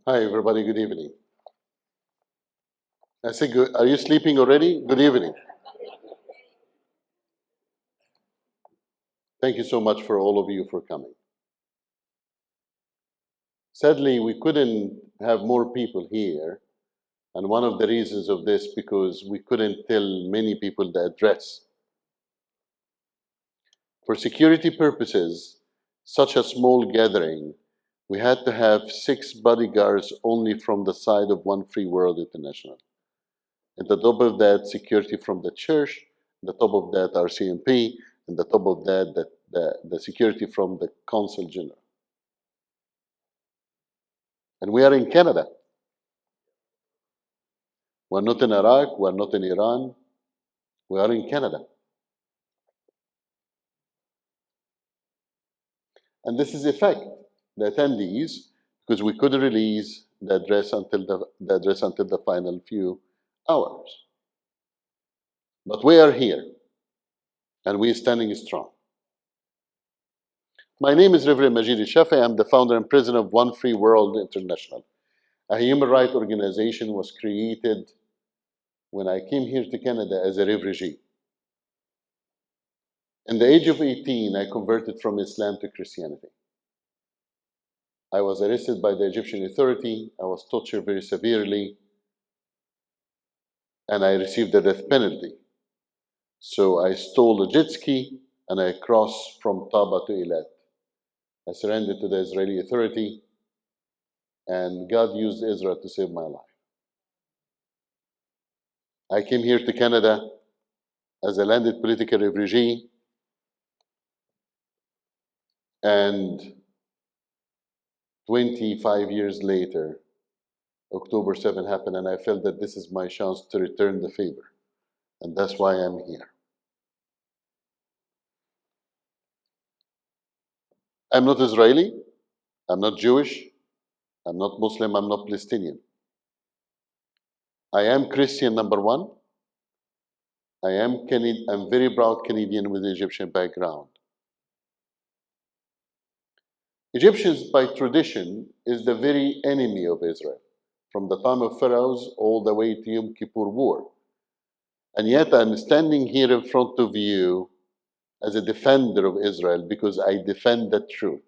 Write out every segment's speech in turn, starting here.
Hi, everybody. Good evening. I say, good. Are you sleeping already? Good evening. Thank you so much for all of you for coming. Sadly, we couldn't have more people here, and one of the reasons of this because we couldn't tell many people the address. For security purposes, such a small gathering, we had to have 6 bodyguards only from the side of One Free World International. And the top of that, security from the church, the top of that, RCMP, and the top of that, the security from the Consul General. And we are in Canada. We're not in Iraq, we're not in Iran, we are in Canada. And this is effect, the attendees, because we couldn't release the address until the final few hours. But we are here, and we are standing strong. My name is Reverend Majed El Shafie. I'm the founder and president of One Free World International. A human rights organization was created when I came here to Canada as a refugee. In the age of 18, I converted from Islam to Christianity. I was arrested by the Egyptian authority. I was tortured very severely, and I received the death penalty. So I stole a jet ski, and I crossed from Taba to Eilat. I surrendered to the Israeli authority, and God used Israel to save my life. I came here to Canada as a landed political refugee, and 25 years later, October 7 happened, and I felt that this is my chance to return the favor. And that's why I'm here. I'm not Israeli, I'm not Jewish, I'm not Muslim, I'm not Palestinian. I am Christian, number one. I'm very proud Canadian with Egyptian background. Egyptians, by tradition, is the very enemy of Israel, from the time of pharaohs all the way to Yom Kippur War. And yet I'm standing here in front of you as a defender of Israel because I defend the truth.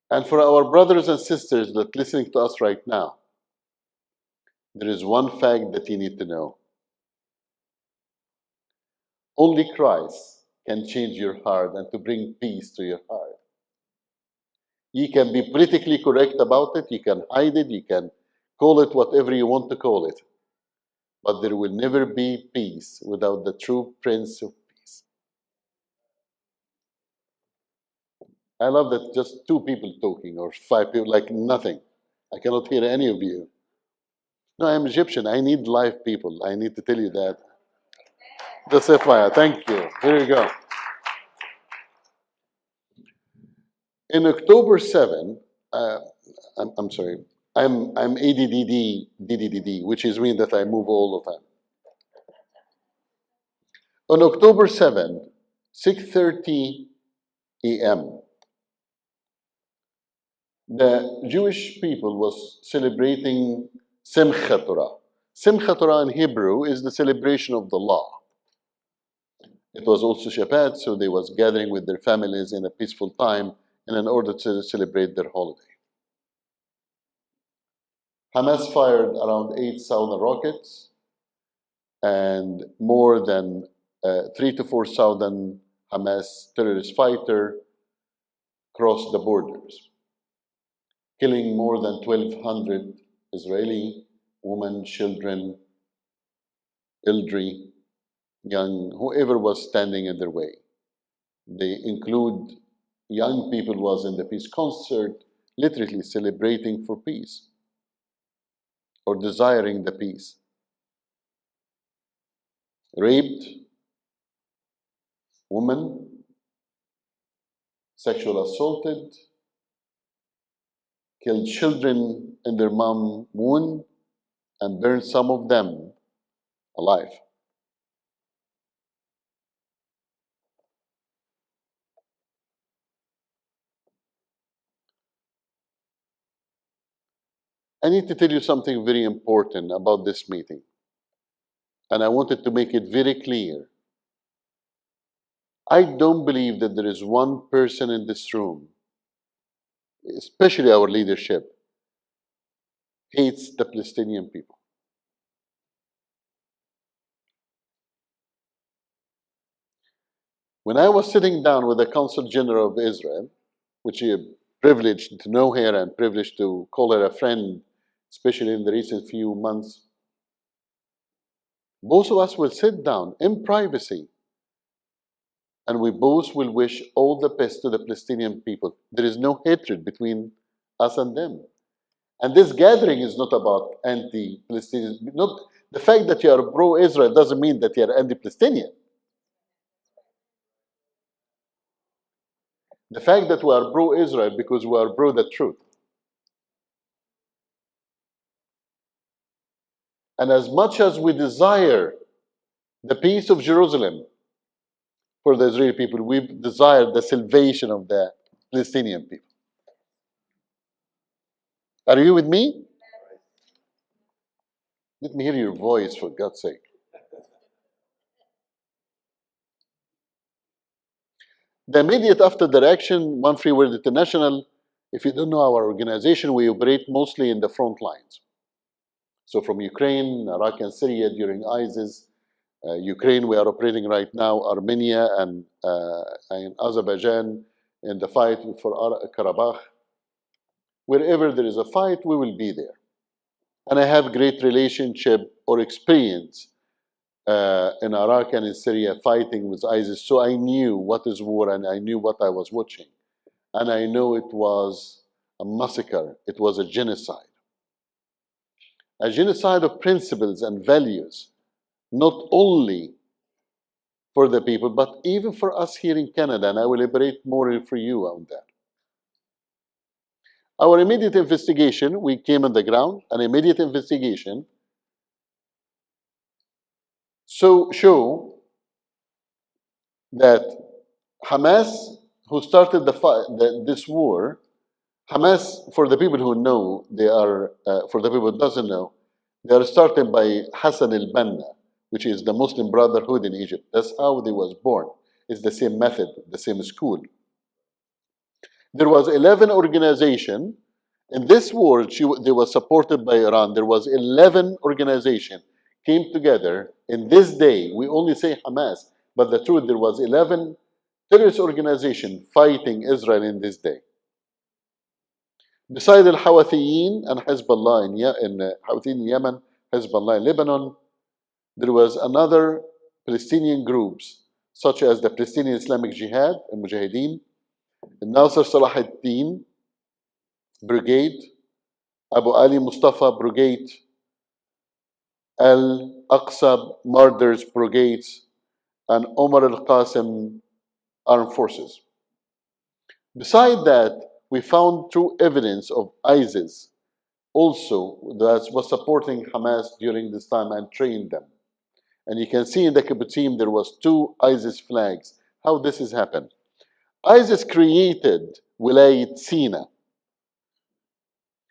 And for our brothers and sisters that are listening to us right now, there is one fact that you need to know. Only Christ can change your heart and to bring peace to your heart. You can be politically correct about it, you can hide it, you can call it whatever you want to call it. But there will never be peace without the true Prince of Peace. I love that just 2 people talking or 5 people, like nothing. I cannot hear any of you. No, I'm Egyptian. I need live people. I need to tell you that. That's FYI. Thank you. Here you go. In October 7, I'm sorry, I'm ADDD, which is mean that I move all the time. On October 7, 6:30 a.m., the Jewish people was celebrating Simchat Torah. Simchat Torah in Hebrew is the celebration of the law. It was also Shabbat, so they was gathering with their families in a peaceful time and in order to celebrate their holiday. Hamas fired around 8,000 rockets, and more than 3,000 to 4,000 Hamas terrorist fighters crossed the borders, killing more than 1,200 Israeli women, children, elderly, young, whoever was standing in their way. They include young people who was in the peace concert, literally celebrating for peace or desiring the peace. Raped women, sexual assaulted, killed children in their mom womb, and burned some of them alive. I need to tell you something very important about this meeting. And I wanted to make it very clear. I don't believe that there is one person in this room, especially our leadership, hates the Palestinian people. When I was sitting down with the Consul General of Israel, which I am privileged to know her and privileged to call her a friend, especially in the recent few months, both of us will sit down in privacy and we both will wish all the best to the Palestinian people. There is no hatred between us and them. And this gathering is not about anti-Palestinian. Not the fact that you are pro-Israel doesn't mean that you are anti-Palestinian. The fact that we are pro-Israel because we are pro the truth. And as much as we desire the peace of Jerusalem for the Israeli people, we desire the salvation of the Palestinian people. Are you with me? Let me hear your voice, for God's sake. The immediate after the action, One Free World International, if you don't know our organization, we operate mostly in the front lines. So from Ukraine, Iraq and Syria during ISIS, Ukraine we are operating right now, Armenia and Azerbaijan in the fight for Karabakh. Wherever there is a fight, we will be there. And I have great relationship or experience in Iraq and in Syria fighting with ISIS. So I knew what is war and I knew what I was watching. And I know it was a massacre. It was a genocide. A genocide of principles and values, not only for the people, but even for us here in Canada. And I will elaborate more for you on that. Our immediate investigation, we came on the ground, an immediate investigation, show that Hamas, who started this war, Hamas, for the people who know, they are, for the people who doesn't know, they are started by Hassan al-Banna, which is the Muslim Brotherhood in Egypt. That's how they was born. It's the same method, the same school. There was 11 organizations. In this war, they were supported by Iran. There was 11 organizations came together. In this day, we only say Hamas, but the truth, there was 11 terrorist organizations fighting Israel in this day. Beside Al-Hawathiyin and Hezbollah in Houthi in Yemen, Hezbollah in Lebanon, there was another Palestinian groups, such as the Palestinian Islamic Jihad, and Mujahideen, the Nasser Salah ad-Din Brigade, Abu Ali Mustafa Brigade, Al-Aqsa Murders Brigades, and Omar al-Qasim Armed Forces. Beside that, we found true evidence of ISIS also that was supporting Hamas during this time and trained them. And you can see in the kibbutzim there was 2 ISIS flags. How this has happened. ISIS created Wilayat Sina,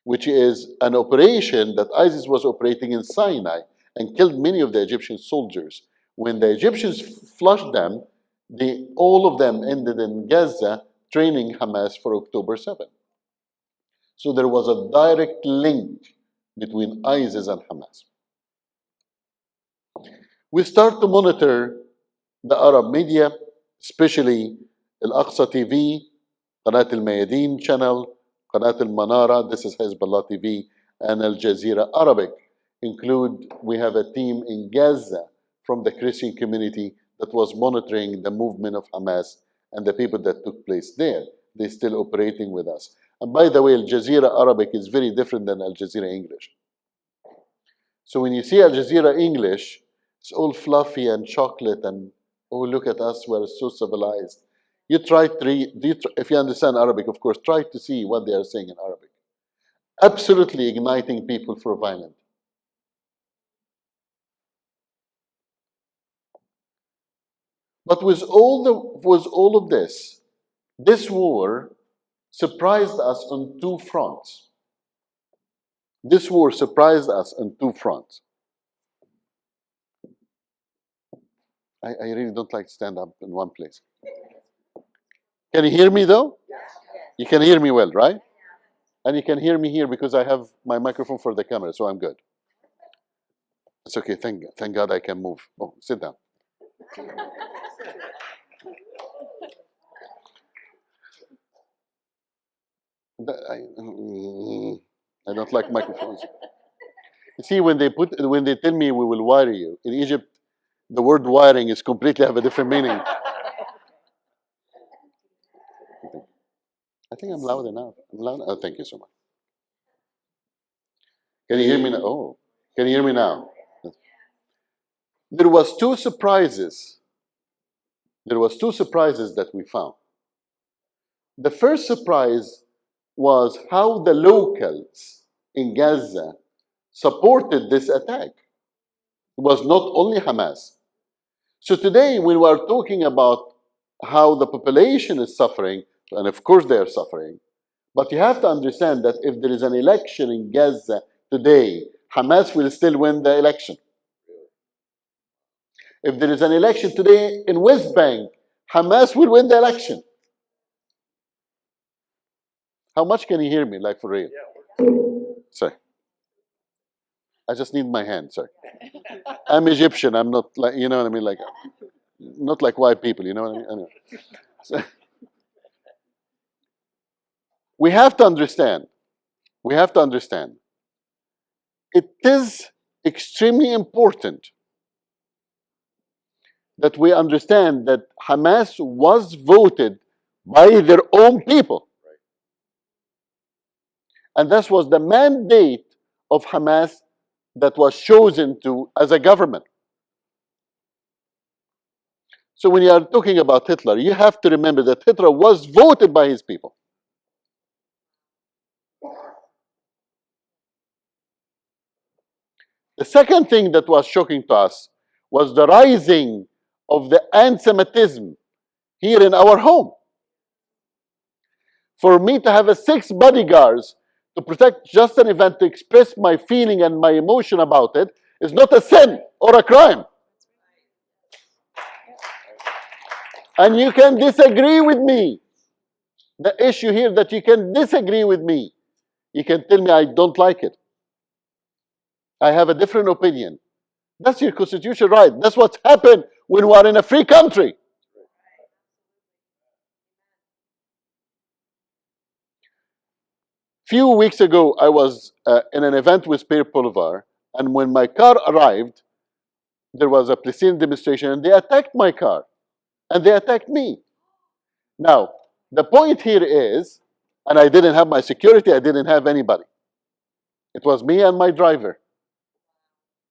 which is an operation that ISIS was operating in Sinai and killed many of the Egyptian soldiers. When the Egyptians flushed them, all of them ended in Gaza training Hamas for October 7. So there was a direct link between ISIS and Hamas. We start to monitor the Arab media, especially Al-Aqsa TV, Qanat al-Mayadeen channel, Qanat al-Manara, this is Hezbollah TV, and Al Jazeera Arabic. We have a team in Gaza from the Christian community that was monitoring the movement of Hamas and the people that took place there. They're still operating with us. And by the way, Al Jazeera Arabic is very different than Al Jazeera English. So when you see Al Jazeera English, it's all fluffy and chocolate and, oh, look at us, we're so civilized. You try to read, if you understand Arabic, of course, try to see what they are saying in Arabic. Absolutely igniting people for violence. But with all of this war surprised us on 2 fronts. This war surprised us on two fronts. I really don't like to stand up in one place. Can you hear me though? You can hear me well, right? And you can hear me here because I have my microphone for the camera, so I'm good. It's okay, thank God I can move. Oh, sit down. I don't like microphones. You see, when they tell me we will wire you, in Egypt, the word wiring is completely have a different meaning. I think I'm loud enough. I'm loud. Oh, thank you so much. Can you hear me now? Oh, can you hear me now? There was two surprises. There was two surprises that we found. The first surprise was how the locals in Gaza supported this attack. It was not only Hamas. So today, when we are talking about how the population is suffering, and of course they are suffering, but you have to understand that if there is an election in Gaza today, Hamas will still win the election. If there is an election today in West Bank, Hamas will win the election. How much can you hear me, like for real? Sorry. I just need my hand, sorry. I'm Egyptian, I'm not like, you know what I mean, like, not like white people, you know what I mean? Anyway. So, we have to understand, it is extremely important that we understand that Hamas was voted by their own people. And this was the mandate of Hamas that was chosen to as a government. So when you are talking about Hitler, you have to remember that Hitler was voted by his people. The second thing that was shocking to us was the rising of the anti-Semitism here in our home. For me to have 6 bodyguards to protect just an event, to express my feeling and my emotion about it, is not a sin or a crime. And you can disagree with me. The issue here that you can disagree with me. You can tell me I don't like it. I have a different opinion. That's your constitutional right. That's what's happened when we are in a free country. Few weeks ago, I was in an event with Spear Boulevard, and when my car arrived, there was a Palestinian demonstration, and they attacked my car, and they attacked me. Now, the point here is, and I didn't have my security, I didn't have anybody. It was me and my driver.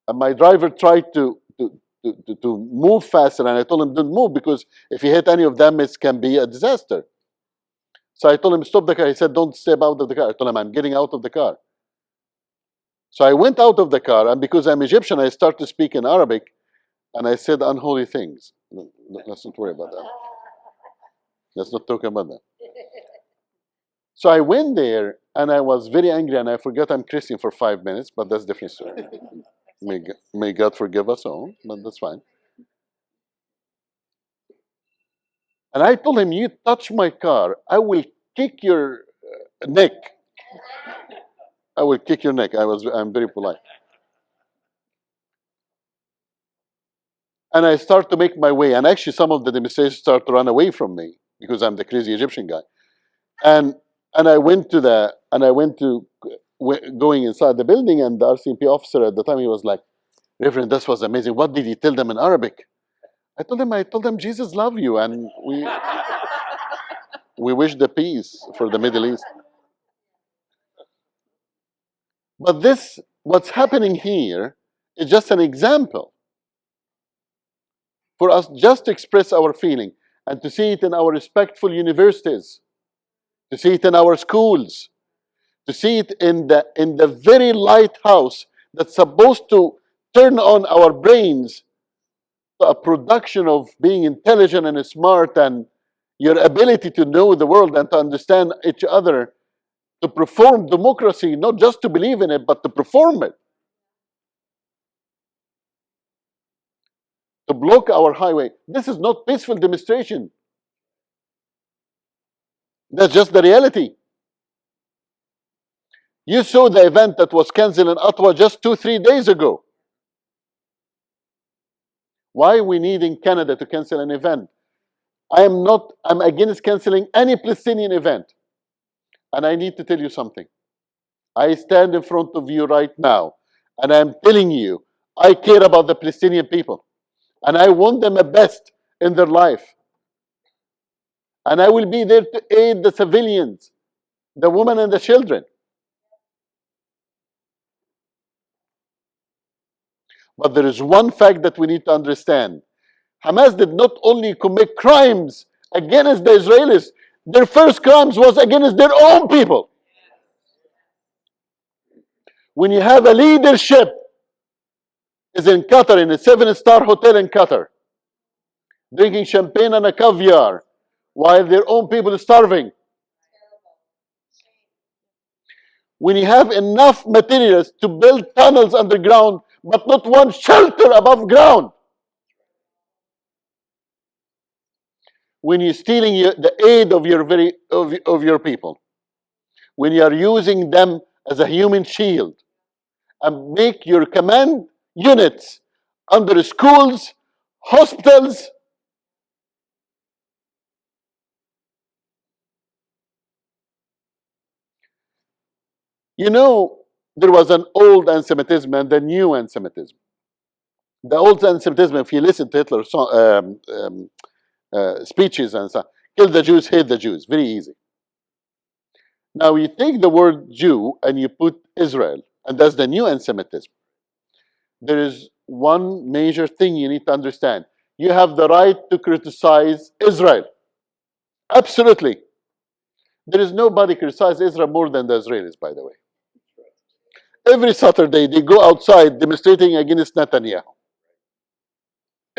And my driver tried to move faster, and I told him, don't move, because if you hit any of them, it can be a disaster. So I told him, stop the car. He said, don't step out of the car. I told him, I'm getting out of the car. So I went out of the car, and because I'm Egyptian, I started to speak in Arabic, and I said unholy things. Let's not worry about that. Let's not talk about that. So I went there, and I was very angry, and I forgot I'm Christian for 5 minutes, but that's a different story. May God forgive us all, but that's fine. And I told him, you touch my car, I will kick your neck. I will kick your neck. I'm very polite. And I start to make my way. And actually, some of the demonstrators start to run away from me because I'm the crazy Egyptian guy. And I went to going inside the building, and the RCMP officer at the time, he was like, Reverend, this was amazing. What did he tell them in Arabic? I told them Jesus love you, and we wish the peace for the Middle East. But what's happening here is just an example for us just to express our feeling and to see it in our respectful universities, to see it in our schools, to see it in the very lighthouse that's supposed to turn on our brains to a production of being intelligent and smart and your ability to know the world and to understand each other to perform democracy, not just to believe in it, but to perform it. To block our highway. This is not peaceful demonstration. That's just the reality. You saw the event that was cancelled in Ottawa just 2-3 days ago. Why are we needing Canada to cancel an event? I'm against canceling any Palestinian event. And I need to tell you something. I stand in front of you right now, and I'm telling you, I care about the Palestinian people. And I want them the best in their life. And I will be there to aid the civilians, the women and the children. But there is one fact that we need to understand. Hamas did not only commit crimes against the Israelis, their first crimes was against their own people. When you have a leadership is in Qatar, in a 7-star hotel in Qatar, drinking champagne and a caviar, while their own people are starving. When you have enough materials to build tunnels underground, but not one shelter above ground. When you're stealing the aid of your people. When you are using them as a human shield. And make your command units under schools, hospitals. You know, there was an old anti-Semitism and the new anti-Semitism. The old anti-Semitism, if you listen to Hitler's speeches and so, kill the Jews, hate the Jews, very easy. Now you take the word Jew and you put Israel, and that's the new anti-Semitism. There is one major thing you need to understand. You have the right to criticize Israel. Absolutely. There is nobody criticizes Israel more than the Israelis, by the way. Every Saturday they go outside demonstrating against Netanyahu.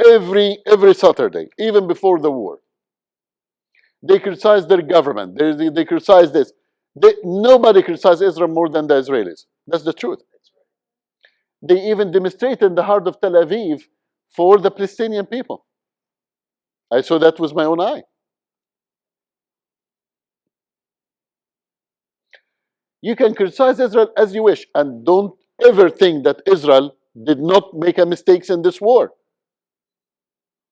Every Saturday, even before the war. They criticize their government. They criticize this. Nobody criticizes Israel more than the Israelis. That's the truth. They even demonstrated in the heart of Tel Aviv for the Palestinian people. I saw that with my own eye. You can criticize Israel as you wish, and don't ever think that Israel did not make a mistakes in this war.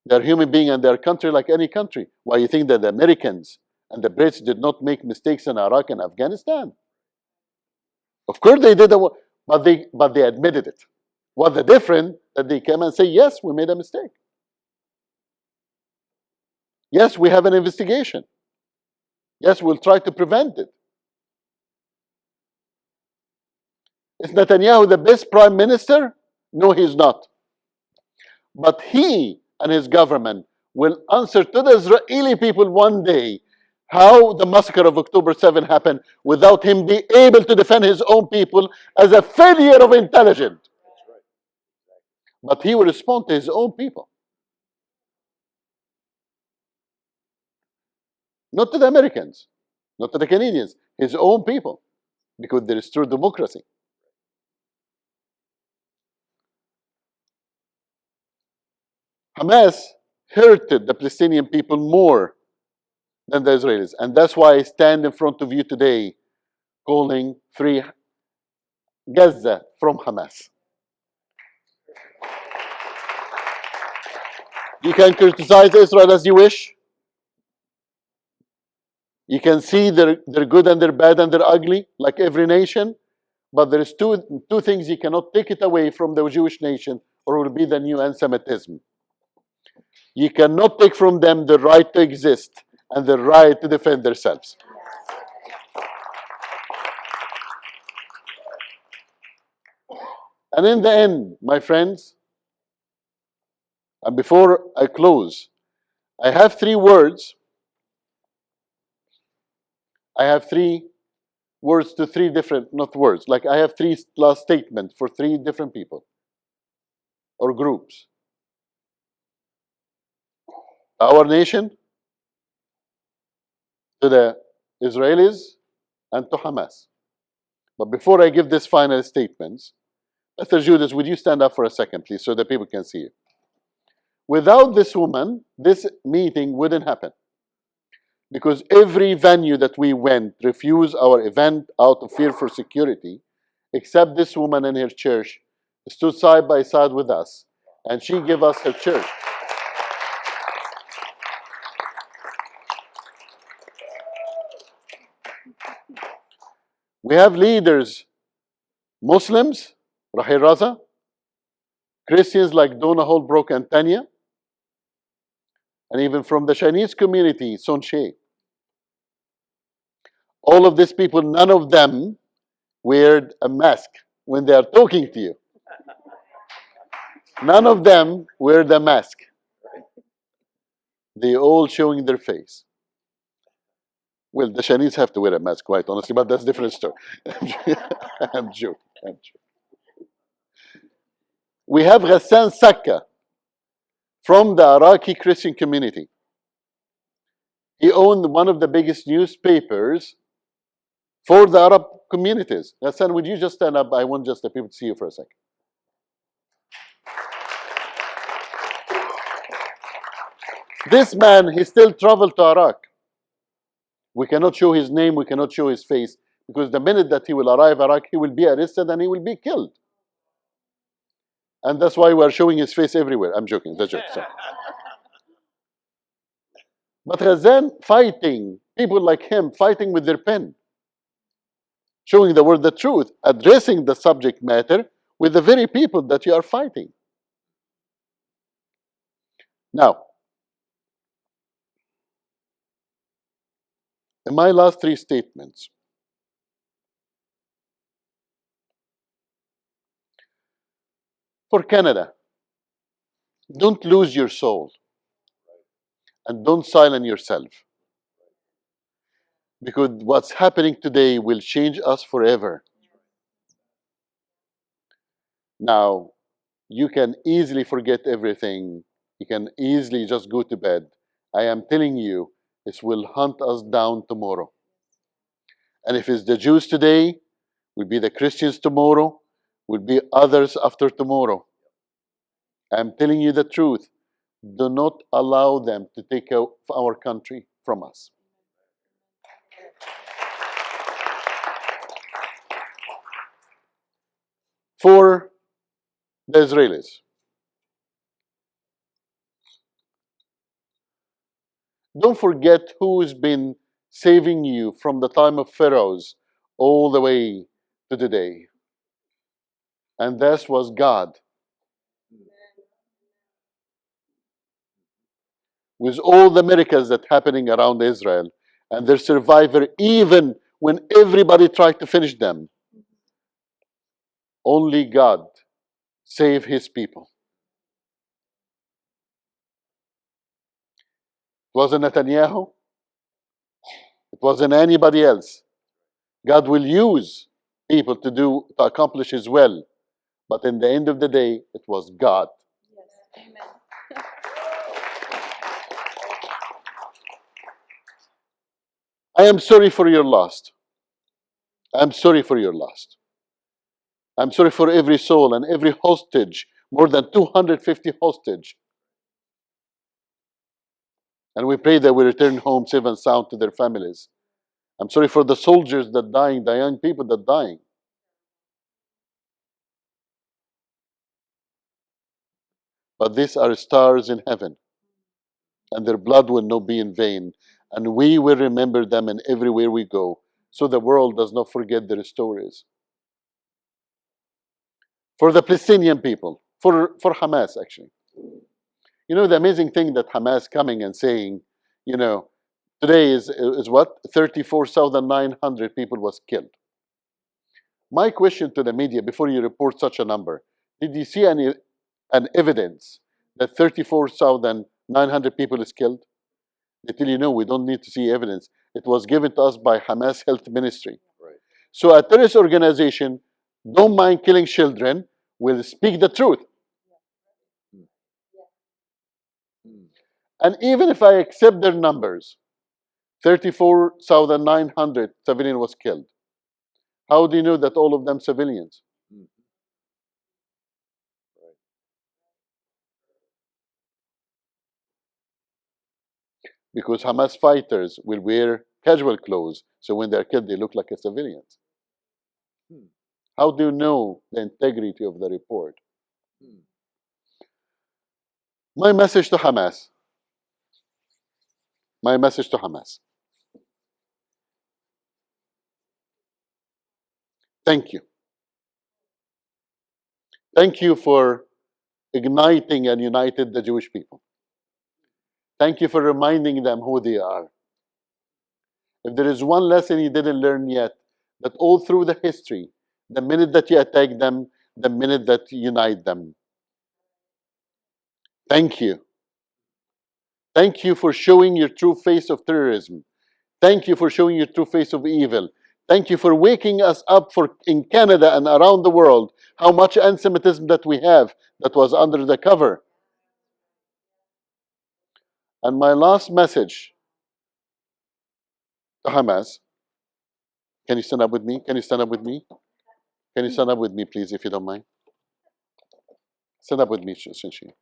They're human beings and they're a country like any country. Why you think that the Americans and the Brits did not make mistakes in Iraq and Afghanistan? Of course they did, but they admitted it. What's the difference? That they came and say, yes, we made a mistake. Yes, we have an investigation. Yes, we'll try to prevent it. Is Netanyahu the best prime minister? No, he's not. But he and his government will answer to the Israeli people one day how the massacre of October 7 happened without him being able to defend his own people as a failure of intelligence. But he will respond to his own people. Not to the Americans, not to the Canadians, his own people, because there is true democracy. Hamas hurted the Palestinian people more than the Israelis. And that's why I stand in front of you today calling free Gaza from Hamas. You can criticize Israel as you wish. You can see they're good and they're bad and they're ugly, like every nation. But there is two things you cannot take it away from the Jewish nation, or it will be the new anti-Semitism. You cannot take from them the right to exist and the right to defend themselves. And in the end, my friends, and before I close, I have 3 words. I have 3 words to 3 different, not words, like I have 3 last statements for 3 different people or groups. Our nation, to the Israelis, and to Hamas. But before I give this final statements, Mr. Judith, would you stand up for a second, please, so that people can see you? Without this woman, this meeting wouldn't happen. Because every venue that we went refused our event out of fear for security, except this woman in her church stood side by side with us, and she gave us her church. We have leaders, Muslims, Raheel Raza, Christians like Donna Holbrook and Tanya, and even from the Chinese community, Sheng Xue. All of these people, none of them wear a mask when they are talking to you. None of them wear the mask. They all showing their face. Well, the Chinese have to wear a mask, quite honestly, but that's a different story. I'm joking. We have Ghassan Sakka from the Iraqi Christian community. He owned one of the biggest newspapers for the Arab communities. Ghassan, would you just stand up? I want just the people to see you for a second. This man, he still traveled to Iraq. We cannot show his name, we cannot show his face, because the minute that he will arrive in Iraq, he will be arrested and he will be killed. And that's why we are showing his face everywhere. I'm joking, that's a joke. Sorry. But Ghassan fighting, people like him fighting with their pen, showing the world the truth, addressing the subject matter with the very people that you are fighting. Now, in my last three statements, for Canada, don't lose your soul and don't silence yourself. Because what's happening today will change us forever. Now, you can easily forget everything. You can easily just go to bed. I am telling you, this will hunt us down tomorrow. And if it's the Jews today, will be the Christians tomorrow, will be others after tomorrow. I'm telling you the truth. Do not allow them to take our country from us. For the Israelis, don't forget who's been saving you from the time of pharaohs all the way to today. And that was God. With all the miracles that happening around Israel and their survivor, even when everybody tried to finish them, only God saved his people. It wasn't Netanyahu. It wasn't anybody else. God will use people to accomplish his will. But in the end of the day, it was God. Yes. Amen. I am sorry for your loss. I'm sorry for your loss. I'm sorry for every soul and every hostage, more than 250 hostage. And we pray that we return home safe and sound to their families. I'm sorry for the soldiers that dying, the young people that dying. But these are stars in heaven, and their blood will not be in vain. And we will remember them in everywhere we go, so the world does not forget their stories. For the Palestinian people, for Hamas actually. You know, the amazing thing that Hamas coming and saying, you know, today is what? 34,900 people was killed. My question to the media before you report such a number, did you see an evidence that 34,900 people is killed? They tell you, no, we don't need to see evidence. It was given to us by Hamas Health Ministry. Right. So a terrorist organization don't mind killing children, will speak the truth. And even if I accept their numbers, 34,900 civilians was killed. How do you know that all of them civilians? Because Hamas fighters will wear casual clothes, so when they're killed, they look like a civilians. How do you know the integrity of the report? My message to Hamas. My message to Hamas. Thank you. Thank you for igniting and united the Jewish people. Thank you for reminding them who they are. If there is one lesson you didn't learn yet, that all through the history, the minute that you attack them, the minute that you unite them. Thank you. Thank you for showing your true face of terrorism. Thank you for showing your true face of evil. Thank you for waking us up in Canada and around the world how much anti-Semitism that we have that was under the cover. And my last message to Hamas, can you stand up with me? Can you stand up with me? Can you stand up with me, please, if you don't mind? Stand up with me, Sheng Xue.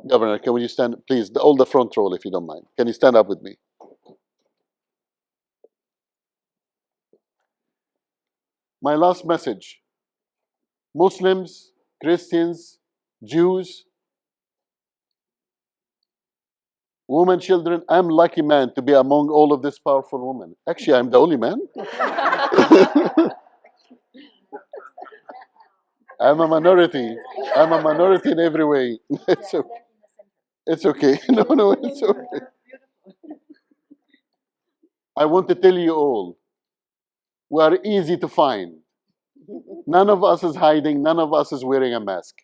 Governor, can you stand, please, all the front row, if you don't mind. Can you stand up with me? My last message. Muslims, Christians, Jews, women, children, I'm lucky man to be among all of these powerful women. Actually, I'm the only man. I'm a minority. I'm a minority in every way. It's okay. It's okay. No, it's okay. I want to tell you all, we are easy to find. None of us is hiding. None of us is wearing a mask.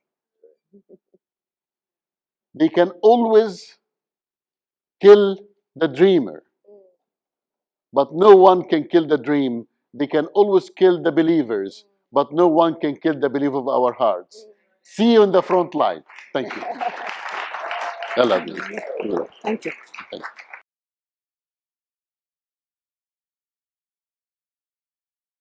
They can always kill the dreamer, but no one can kill the dream. They can always kill the believers, but no one can kill the belief of our hearts. See you in the front line. Thank you. I love you. Thank you. Thank you.